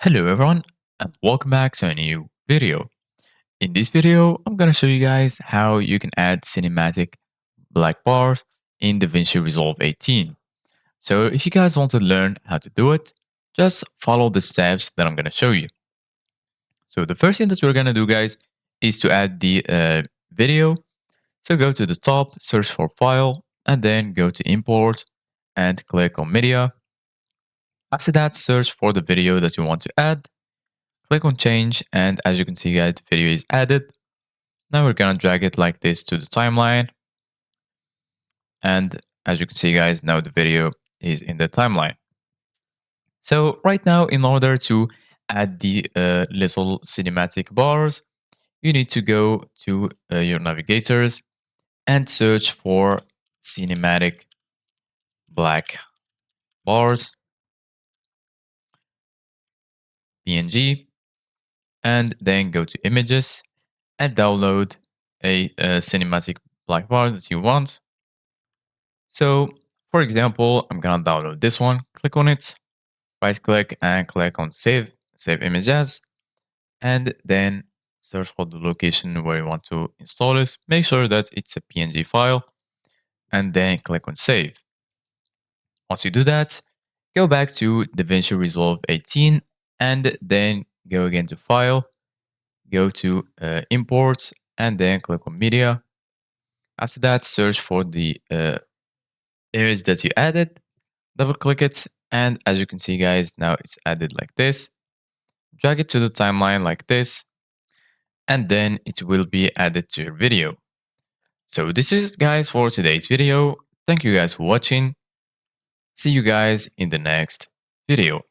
Hello everyone and welcome back to a new video. In this video, I'm gonna show you guys how you can add cinematic black bars in Davinci Resolve 18. So if you guys want to learn how to do it, just follow the steps that I'm gonna show you. So the first thing that we're gonna do guys is to add the video. So go to the top, search for file, and then go to import and click on media. After that, search for the video that you want to add. Click on change, and as you can see guys, the video is added. Now we're gonna drag it like this to the timeline. And as you can see guys, now the video is in the timeline. So right now, in order to add the little cinematic bars, you need to go to your navigators and search for cinematic black bars, PNG, and then go to images and download a cinematic black bar that you want. So for example, I'm gonna download this one, click on it, right click and click on save image as, and then search for the location where you want to install it. Make sure that it's a PNG file and then click on save. Once you do that, go back to DaVinci Resolve 18 and then go again to file, go to import and then click on media. After that, search for the image that you added, double click it, and as you can see guys, now it's added like this. Drag it to the timeline like this, and then it will be added to your video. So this is it guys for today's video. Thank you guys for watching. See you guys in the next video.